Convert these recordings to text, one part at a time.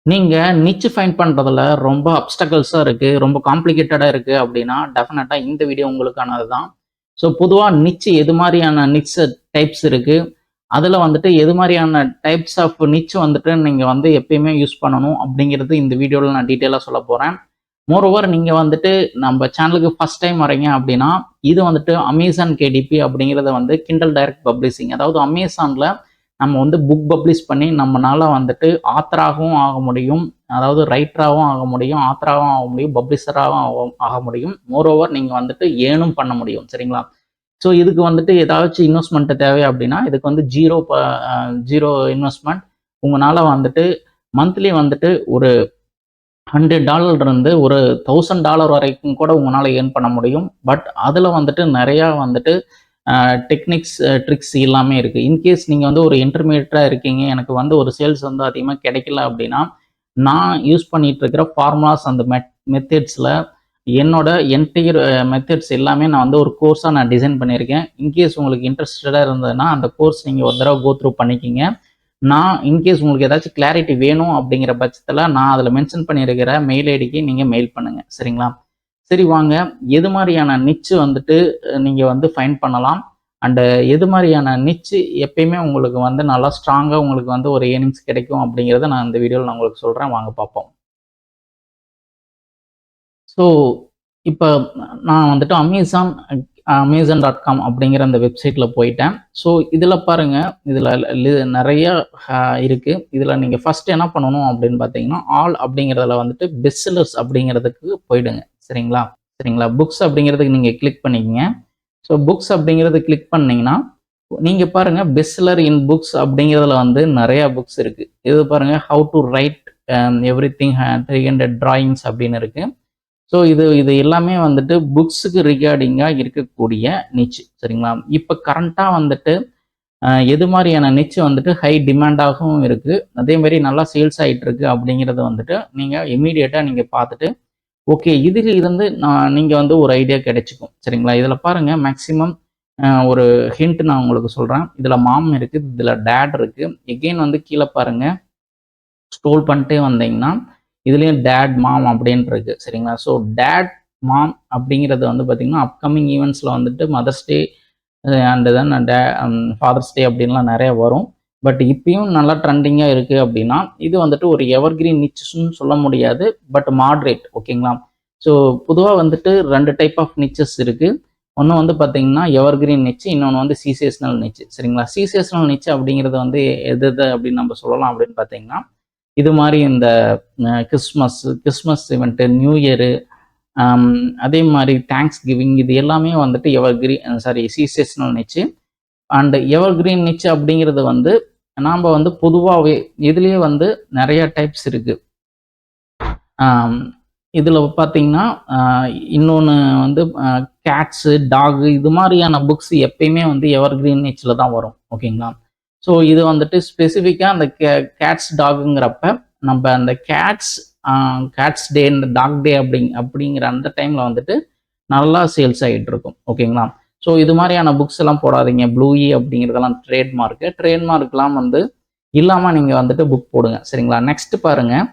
நீங்க நிச் ஃபைண்ட் பண்றதுல ரொம்ப அப்டக்கிள்ஸா இருக்கு, ரொம்ப காம்ப்ளிகேட்டடா இருக்கு அப்படின்னா, டெஃபினட்டா இந்த வீடியோ உங்களுக்கானது தான். ஸோ பொதுவா நிச் எது மாரியான நிச் டைப்ஸ் இருக்கு. அதுல வந்துட்டு எது மாரியான டைப்ஸ் ஆஃப் நிச் வந்துட்டு நீங்க வந்து எப்பயுமே யூஸ் பண்ணணும் அப்படிங்கிறது இந்த வீடியோல நான் டீட்டெயிலா சொல்லப் போறேன். மோரோவர் நீங்க வந்துட்டு நம்ம சேனலுக்கு ஃபர்ஸ்ட் டைம் வரீங்க அப்படின்னா, இது வந்துட்டு அமேசான் கேடிபி அப்படிங்கிறத வந்து கிண்டல் டைரக்ட் பப்ளிஷிங். அதாவது அமேசான்ல நம்ம வந்து புக் பப்ளிஷ் பண்ணி நம்மனால வந்துட்டு ஆத்தராகவும் ஆக முடியும். அதாவது ரைட்டராகவும் ஆக முடியும், ஆத்தராகவும் ஆக முடியும், பப்ளிஷராகவும் ஆக முடியும். மோரோவர் நீங்க வந்துட்டு ஏர்னும் பண்ண முடியும். சரிங்களா? ஸோ இதுக்கு வந்துட்டு ஏதாச்சும் இன்வெஸ்ட்மெண்ட் தேவை அப்படின்னா, இதுக்கு வந்து 0 இன்வெஸ்ட்மெண்ட். உங்கனால வந்துட்டு மந்த்லி வந்துட்டு ஒரு $100 இருந்து ஒரு $1000 வரைக்கும் கூட உங்களால ஏர்ன் பண்ண முடியும். பட் அதில் வந்துட்டு நிறையா வந்துட்டு டெக்னிக்ஸ், ட்ரிக்ஸ் எல்லாமே இருக்குது. இன்கேஸ் நீங்கள் வந்து ஒரு இன்டர்மீடியட்டாக இருக்கீங்க, எனக்கு வந்து ஒரு சேல்ஸ் வந்து அதிகமாக கிடைக்கல அப்படின்னா, நான் யூஸ் பண்ணிட்டு இருக்கிற ஃபார்முலாஸ் அந்த மெத்தட்ஸில் என்னோட என்டையர் மெத்தட்ஸ் எல்லாமே நான் வந்து ஒரு கோர்ஸாக நான் டிசைன் பண்ணியிருக்கேன். இன்கேஸ் உங்களுக்கு இன்ட்ரெஸ்டடாக இருந்ததுன்னா அந்த கோர்ஸ் நீங்கள் ஒரு தடவை கோ த்ரூ பண்ணிக்கிங்க. நான் இன்கேஸ் உங்களுக்கு ஏதாச்சும் கிளாரிட்டி வேணும் அப்படிங்கிற பட்சத்தில் நான் அதில் மென்ஷன் பண்ணியிருக்கிற மெயில் ஐடிக்கு நீங்கள் மெயில் பண்ணுங்கள். சரிங்களா? சரி வாங்க, எது மாதிரியான நிச்சு வந்துட்டு நீங்கள் வந்து ஃபைண்ட் பண்ணலாம் அண்டு எது மாதிரியான நிச்சு எப்பயுமே உங்களுக்கு வந்து நல்லா ஸ்ட்ராங்காக உங்களுக்கு வந்து ஒரு ஏர்னிங்ஸ் கிடைக்கும் அப்படிங்கிறத நான் இந்த வீடியோவில் நான் உங்களுக்கு சொல்கிறேன். வாங்க பார்ப்போம். ஸோ இப்போ நான் வந்துட்டு Amazon.com அப்படிங்கிற அந்த வெப்சைட்டில் போயிட்டேன். ஸோ இதில் பாருங்கள், இதில் நிறைய இருக்குது. இதில் நீங்கள் ஃபஸ்ட்டு என்ன பண்ணணும் அப்படின்னு பார்த்தீங்கன்னா, ஆல் அப்படிங்கிறதுல வந்துட்டு பெஸ்ட் செல்லர்ஸ் அப்படிங்கிறதுக்கு போயிடுங்க. சரிங்களா? புக்ஸ் அப்படிங்கிறதுக்கு நீங்கள் கிளிக் பண்ணிக்கங்க. ஸோ புக்ஸ் அப்படிங்கிறது கிளிக் பண்ணிங்கன்னா, நீங்கள் பாருங்கள் பெஸ்ட் செல்லர் இன் புக்ஸ் அப்படிங்கிறதுல வந்து நிறையா புக்ஸ் இருக்குது. இது பாருங்கள், how to right everything 300 drawings அப்படின்னு இருக்குது. ஸோ இது எல்லாமே வந்துட்டு புக்ஸுக்கு ரிகார்டிங்காக இருக்கக்கூடிய நிச். சரிங்களா? இப்போ கரண்ட்டாக வந்துட்டு எது மாதிரியான நிச் வந்துட்டு ஹை டிமாண்டாகவும் இருக்குது, அதே மாதிரி நல்லா சேல்ஸ் ஆகிட்டு இருக்கு அப்படிங்கிறது வந்துட்டு நீங்கள் இமீடியட்டாக நீங்கள் பார்த்துட்டு ஓகே இதில் இருந்து நீங்கள் வந்து ஒரு ஐடியா கிடைச்சிக்கும். சரிங்களா? இதில் பாருங்கள், மேக்ஸிமம் ஒரு ஹிண்ட் நான் உங்களுக்கு சொல்கிறேன். இதில் மாம் இருக்குது, இதில் டேட் இருக்குது. எகெயின் வந்து கீழே பாருங்கள், ஸ்க்ரோல் பண்ணிட்டே வந்தீங்கன்னா இதுலேயும் டேட் மாம் அப்படின்ட்டு இருக்கு. சரிங்களா? ஸோ டேட் மாம் அப்படிங்கிறது வந்து பார்த்தீங்கன்னா அப்கமிங் ஈவெண்ட்ஸில் வந்துட்டு mother's day and then father's day அப்படின்லாம் நிறைய வரும். பட் இப்பயும் நல்லா ட்ரெண்டிங்காக இருக்குது அப்படின்னா இது வந்துட்டு ஒரு எவர்கிரீன் நிச்சஸ்ன்னு சொல்ல முடியாது, பட் மாட்ரேட். ஓகேங்களா? ஸோ பொதுவாக வந்துட்டு 2 டைப் ஆஃப் நிச்சஸ் இருக்குது. ஒன்று வந்து பார்த்தீங்கன்னா எவர்கிரீன் நிச்சு, இன்னொன்று வந்து சீசேஷனல் நிச்சு. சரிங்களா? சீசேஷனல் நிச்சு அப்படிங்கிறது வந்து எது அப்படின்னு நம்ம சொல்லலாம் அப்படின்னு பார்த்தீங்கன்னா, இது மாதிரி இந்த கிறிஸ்மஸ் ஈவெண்ட்டு, நியூ இயரு, அதே மாதிரி தேங்க்ஸ் கிவிங், இது எல்லாமே வந்துட்டு சீசேஷனல் நிச்சு. அண்ட் எவர் கிரீன் நிச்சு அப்படிங்கிறது வந்து நாம் வந்து பொதுவாகவே இதுலேயே வந்து நிறைய டைப்ஸ் இருக்கு. இதில் பார்த்தீங்கன்னா இன்னொன்று வந்து கேட்ஸு, டாகு, இது மாதிரியான புக்ஸ் எப்பயுமே வந்து எவர் கிரீன் நிச்சில் தான் வரும். ஓகேங்களா? ஸோ இது வந்துட்டு ஸ்பெசிஃபிக்காக அந்த கேட்ஸ் டாகுங்கிறப்ப நம்ம அந்த கேட்ஸ் டே, இந்த டாக் டே அப்படிங்கிற அந்த டைமில் வந்துட்டு நல்லா சேல்ஸ் ஆகிட்டு இருக்கும். ஓகேங்களா? ஸோ இது மாதிரியான புக்ஸ் எல்லாம் போடாதீங்க. ப்ளூயி அப்படிங்கிறதெல்லாம் ட்ரேட்மார்க்லாம் வந்து இல்லாமல் நீங்கள் வந்துட்டு புக் போடுங்க. சரிங்களா? நெக்ஸ்ட் பாருங்கள்.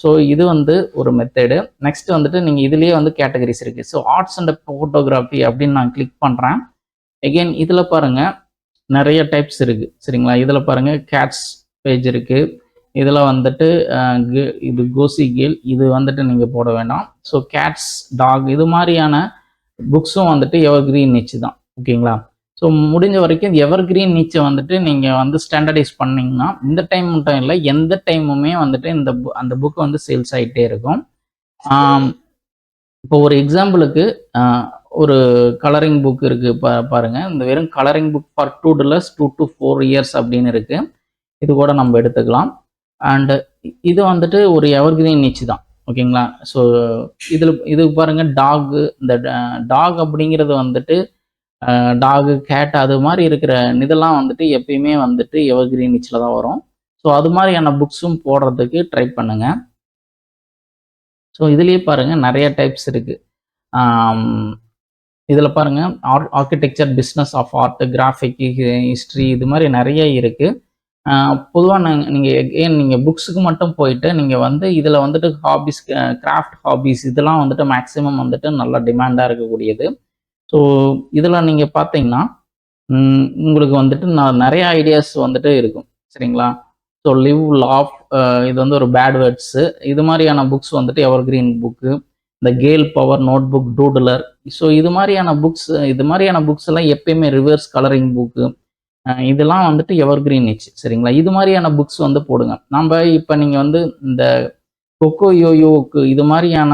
ஸோ இது வந்து ஒரு மெத்தடு. நெக்ஸ்ட் வந்துட்டு நீங்கள் இதுலேயே வந்து கேட்டகரிஸ் இருக்குது. ஸோ ஆர்ட்ஸ் அண்ட் ஃபோட்டோகிராஃபி அப்படின்னு நான் கிளிக் பண்ணுறேன். எகெயின் இதில் பாருங்கள், நிறைய டைப்ஸ் இருக்குது. சரிங்களா? இதில் பாருங்கள், கேட்ஸ் பேஜ் இருக்குது. இதில் வந்துட்டு இது கோசி கேல், இது வந்துட்டு நீங்கள் போட வேண்டாம். ஸோ கேட்ஸ், டாக், இது மாதிரியான புக்ஸும் வந்துட்டு எவர் கிரீன் நிச்சு தான். ஓகேங்களா? ஸோ முடிஞ்ச வரைக்கும் எவர் கிரீன் நிச்சை வந்துட்டு நீங்கள் வந்து ஸ்டாண்டர்டைஸ் பண்ணிங்கன்னா இந்த டைம் மட்டும் இல்லை, எந்த டைமுமே வந்துட்டு அந்த புக் வந்து சேல்ஸ் ஆகிட்டே இருக்கும். இப்போ ஒரு எக்ஸாம்பிளுக்கு ஒரு கலரிங் புக் இருக்குது பாருங்கள். இந்த வெறும் colouring book for 2 to 4 years அப்படின்னு இருக்குது. இது கூட நம்ம எடுத்துக்கலாம். அண்டு இது வந்துட்டு ஒரு எவர் கிரீன் நிச்சு தான். ஓகேங்களா? ஸோ இது பாருங்கள், டாகு. இந்த டாக் அப்படிங்கிறது வந்துட்டு டாகு, கேட், அது மாதிரி இருக்கிற இதெல்லாம் வந்துட்டு எப்பயுமே வந்துட்டு எவர் கிரீன் நிச்சில் தான் வரும். ஸோ அது மாதிரியான புக்ஸும் போடுறதுக்கு ட்ரை பண்ணுங்க. ஸோ இதுலேயே பாருங்கள் நிறைய டைப்ஸ் இருக்குது. இதில் பாருங்கள், architecture, business of art, graphic, history, இது மாதிரி நிறைய இருக்குது. பொதுவா நீங்க எகைன் நீங்க புக்ஸுக்கு மட்டும் போயிட்டு, நீங்க வந்து இதுல வந்துட்டு ஹாபீஸ், கிராஃப்ட் ஹாபீஸ் இதெல்லாம் வந்துட்டு மேக்ஸிமம் வந்துட்டு நல்லா டிமாண்டா இருக்கக்கூடியது. ஸோ இதுல நீங்க பார்த்தீங்கன்னா, உங்களுக்கு வந்துட்டு நெறைய ஐடியாஸ் வந்துட்டு இருக்கும். சரிங்களா? ஸோ லிவ், லாஃப், இது வந்து ஒரு பேட் வேர்ட்ஸு. இது மாரியான புக்ஸ் வந்துட்டு எவர்கிரீன் புக்கு. இந்த கேல் பவர் நோட்புக், டூடுலர். ஸோ இது மாரியான புக்ஸ் எல்லாம் எப்பயுமே ரிவர்ஸ் கலரிங் புக்கு. இதெல்லாம் வந்துட்டு எவர்கிரீன் நிச். சரிங்களா? இது மாரியான புக்ஸ் வந்து போடுங்க. இப்ப நீங்க வந்து இந்த கொக்கோ யோயோக்கு இது மாரியான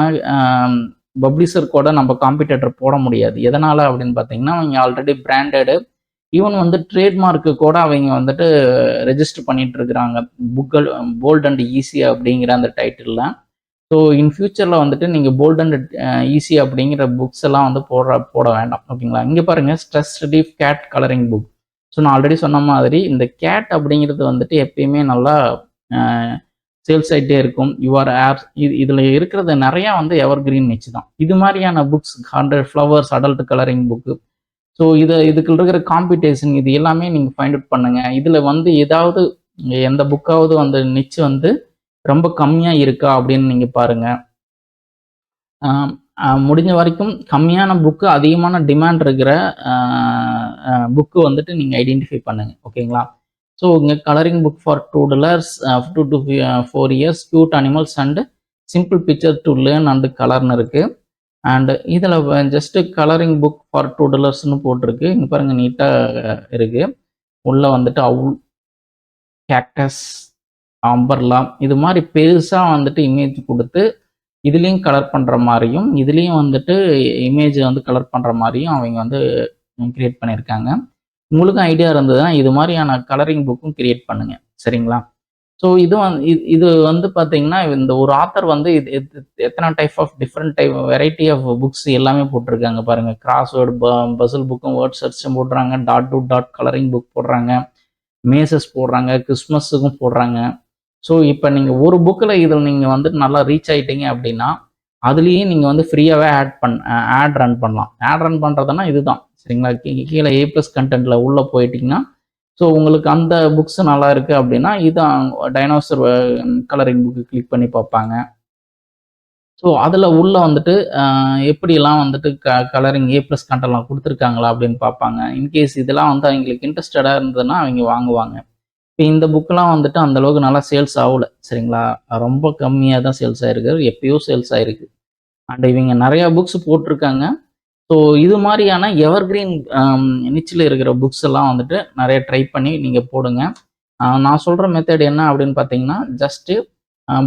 பப்ளிஷர் கூட நம்ம காம்படிட்டர் போட முடியாது. எதனால அப்படின்னு பார்த்தீங்கன்னா, அவங்க ஆல்ரெடி பிராண்டடு. ஈவன் வந்து ட்ரேட்மார்க்கு கூட அவங்க வந்துட்டு ரெஜிஸ்டர் பண்ணிட்டு இருக்கிறாங்க. புக்கல் போல்ட் அண்ட் ஈஸி அப்படிங்கிற அந்த டைட்டில்ல. ஸோ இன் ஃபியூச்சர்ல வந்துட்டு நீங்க போல்ட் அண்ட் ஈஸி அப்படிங்கிற புக்ஸ் எல்லாம் வந்து போட வேண்டாம். ஓகேங்களா? இங்க பாருங்க, stress relief cat colouring book. So நான் ஆல்ரெடி சொன்ன மாதிரி இந்த கேட் அப்படிங்கிறது வந்துட்டு எப்பயுமே நல்லா சேல்ஸ் ஆகிட்டே இருக்கும். யுவர் ஆப்ஸ் இதில் இருக்கிறது நிறையா வந்து எவர் கிரீன் நிச்சு தான். இது மாதிரியான books 100 flowers adult colouring book. So இதுக்குள்ள இருக்கிற காம்படிஷன் இது எல்லாமே நீங்கள் ஃபைண்ட் அவுட் பண்ணுங்க. இதில் வந்து ஏதாவது எந்த புக்காவது வந்து நிச்சு வந்து ரொம்ப கம்மியாக இருக்கா அப்படின்னு நீங்கள் பாருங்கள். முடிஞ்ச வரைக்கும் கம்மியான புக்கு, அதிகமான டிமாண்ட் இருக்கிற புக்கு வந்துட்டு நீங்கள் ஐடென்டிஃபை பண்ணுங்க. ஓகேங்களா? ஸோ இங்கே colouring book for toddlers 2 to 4 years, cute animals and simple picture to learn and கலர்னு இருக்குது. அண்ட் இதில் ஜஸ்ட்டு கலரிங் புக் ஃபார் டூடலர்ஸ்னு போட்டிருக்கு. இங்கே பாருங்கள், நீட்டாக இருக்குது. உள்ளே வந்துட்டு அவுல், கேக்டஸ், அம்பர்லா இது மாதிரி பெருசாக வந்துட்டு இமேஜ் கொடுத்து இதுலேயும் கலர் பண்ணுற மாதிரியும், இதுலேயும் வந்துட்டு இமேஜ் வந்து கலர் பண்ணுற மாதிரியும் அவங்க வந்து கிரியேட் பண்ணியிருக்காங்க. உங்களுக்கும் ஐடியா இருந்ததுன்னா இது மாதிரியான கலரிங் புக்கும் கிரியேட் பண்ணுங்க. சரிங்களா? ஸோ இது வந்து பார்த்தீங்கன்னா, இந்த ஒரு ஆத்தர் வந்து எத்தனை டிஃப்ரெண்ட் வெரைட்டி ஆஃப் புக்ஸ் எல்லாமே போட்டிருக்காங்க பாருங்க. கிராஸ்வேர்டு, பசில் புக்கும், வேர்ட் சர்ச்சும் போடுறாங்க, dot to dot colouring book போடுறாங்க, மேசஸ் போடுறாங்க, கிறிஸ்மஸுக்கும் போடுறாங்க. ஸோ இப்போ நீங்கள் ஒரு புக்கில் இதில் நீங்கள் வந்துட்டு நல்லா ரீச் ஆகிட்டீங்க அப்படின்னா, அதுலேயே நீங்கள் வந்து ஃப்ரீயாகவே ஆட் ரன் பண்ணலாம். ஆட் ரன் பண்ணுறதுன்னா இதுதான். சரிங்களா? கீழே A+ கண்டென்ட்டில் உள்ளே போயிட்டிங்கன்னா, ஸோ உங்களுக்கு அந்த புக்ஸ் நல்லா இருக்குது அப்படின்னா, இதான் டைனோசர் கலரிங் புக்கு கிளிக் பண்ணி பார்ப்பாங்க. ஸோ அதில் உள்ளே வந்துட்டு எப்படிலாம் வந்துட்டு கலரிங் A+ கண்டென்ட்லாம் கொடுத்துருக்காங்களா அப்படின்னு பார்ப்பாங்க. இன்கேஸ் இதெல்லாம் வந்து அவங்களுக்கு இன்ட்ரெஸ்டடாக இருந்ததுன்னா அவங்க வாங்குவாங்க. இப்போ இந்த புக்கெலாம் வந்துட்டு அந்தளவுக்கு நல்லா சேல்ஸ் ஆகலை. சரிங்களா? ரொம்ப கம்மியாக தான் சேல்ஸ் ஆகிருக்கு. எப்பயோ சேல்ஸ் ஆகிருக்கு. அண்ட் இவங்க நிறையா புக்ஸ் போட்டிருக்காங்க. ஸோ இது மாதிரியான எவர்கிரீன் நிச்சில் இருக்கிற புக்ஸ் எல்லாம் வந்துட்டு நிறைய ட்ரை பண்ணி நீங்கள் போடுங்க. நான் சொல்கிற மெத்தட் என்ன அப்படின்னு பார்த்தீங்கன்னா, ஜஸ்ட்டு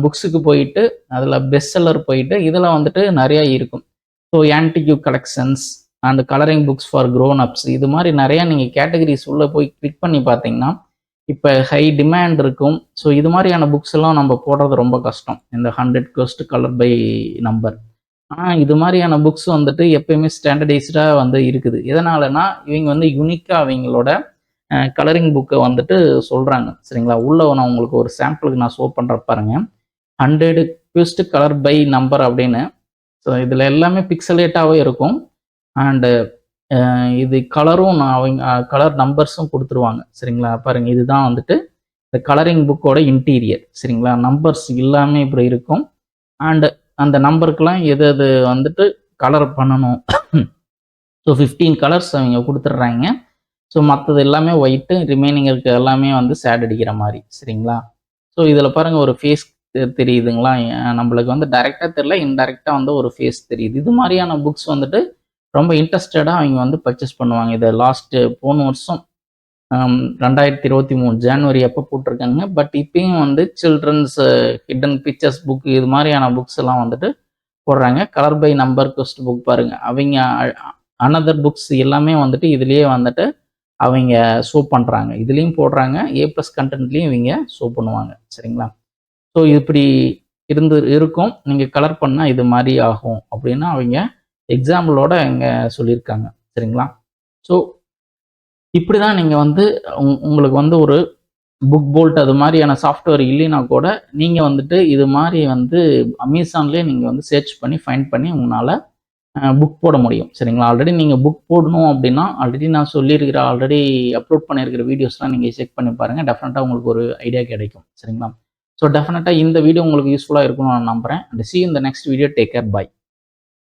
புக்ஸுக்கு போயிட்டு அதில் பெஸ்ட் செல்லர் போயிட்டு இதில் வந்துட்டு நிறையா இருக்கும். So antique collections and colouring books for grown ups இது மாதிரி நிறையா நீங்கள் கேட்டகரிஸ் உள்ளே போய் கிளிக் பண்ணி பார்த்தீங்கன்னா, இப்போ ஹை டிமாண்ட் இருக்கும். ஸோ இது மாதிரியான புக்ஸ் எல்லாம் நம்ம போடுறது ரொம்ப கஷ்டம். இந்த 100 கொஸ்ட் கலர் பை நம்பர். ஆனால் இது மாதிரியான புக்ஸ் வந்துட்டு எப்பயுமே ஸ்டாண்டர்டைஸ்டாக வந்து இருக்குது. எதனாலனா இவங்க வந்து யூனிக்காக அவங்களோட கலரிங் புக்கை வந்துட்டு சொல்கிறாங்க. சரிங்களா? உள்ள நான் உங்களுக்கு ஒரு சாம்பிளுக்கு நான் ஷோ பண்ணுற பாருங்க. 100 கொஸ்ட் கலர் பை நம்பர் அப்படின்னு. ஸோ இதில் எல்லாமே பிக்சலேட்டாகவே இருக்கும். அண்டு இது கலரும் அவங்க கலர் நம்பர்ஸும் கொடுத்துருவாங்க. சரிங்களா? பாருங்க, இதுதான் வந்துட்டு இந்த கலரிங் புக்கோட இன்டீரியர். சரிங்களா? நம்பர்ஸ் எல்லாமே இப்படி இருக்கும். அண்ட் அந்த நம்பருக்கெல்லாம் எது வந்துட்டு கலர் பண்ணணும். ஸோ 15 கலர்ஸ் அவங்க கொடுத்துட்றாங்க. ஸோ மற்றது எல்லாமே ஒயிட்டு, ரிமைனிங் இருக்க எல்லாமே வந்து சேட் அடிக்கிற மாதிரி. சரிங்களா? ஸோ இதில் பாருங்கள், ஒரு ஃபேஸ் தெரியுதுங்களா? நம்மளுக்கு வந்து டைரெக்டாக தெரியல, இன்டைரக்டாக வந்து ஒரு ஃபேஸ் தெரியுது. இது மாதிரியான புக்ஸ் வந்துட்டு ரொம்ப இன்ட்ரெஸ்டடாக அவங்க வந்து பர்ச்சேஸ் பண்ணுவாங்க. இதை போன வருஷம் 2023 ஜனவரி அப்போ போட்டிருக்காங்க. பட் இப்பயும் வந்து சில்ட்ரன்ஸ் ஹிடன் பிக்சர்ஸ் புக் இது மாதிரியான புக்ஸ் எல்லாம் வந்துட்டு போடுறாங்க. கலர் பை நம்பர் கொஸ்ட் புக் பாருங்க. அவங்க அனதர் புக்ஸ் எல்லாமே வந்துட்டு இதுலேயே வந்துட்டு அவங்க ஷோ பண்ணுறாங்க. இதுலேயும் போடுறாங்க, A+ கண்டென்ட்லேயும் இவங்க ஷோ பண்ணுவாங்க. சரிங்களா? ஸோ இப்படி இருக்கும். நீங்கள் கலர் பண்ணால் இது மாதிரி ஆகும் அப்படின்னா அவங்க எக்ஸாம்பிளோட இங்கே சொல்லியிருக்காங்க. சரிங்களா? ஸோ இப்படி தான் நீங்கள் வந்து உங்களுக்கு வந்து ஒரு புக் போல்ட் அது மாதிரியான சாஃப்ட்வேர் இல்லைன்னா கூட நீங்கள் வந்துட்டு இது மாதிரி வந்து அமேசான்லேயே நீங்கள் வந்து சர்ச் பண்ணி ஃபைண்ட் பண்ணி உங்களால் புக் போட முடியும். சரிங்களா? ஆல்ரெடி நீங்கள் புக் போடணும் அப்படின்னா, ஆல்ரெடி நான் சொல்லியிருக்கிற ஆல்ரெடி அப்லோட் பண்ணியிருக்கிற வீடியோஸ்லாம் நீங்கள் செக் பண்ணி பாருங்கள். டெஃபினட்டாக உங்களுக்கு ஒரு ஐடியா கிடைக்கும். சரிங்களா? ஸோ டெஃபினட்டாக இந்த வீடியோ உங்களுக்கு யூஸ்ஃபுல்லாக இருக்கும்னு நான் நம்புறேன். And see you in the next video. Take care. Bye.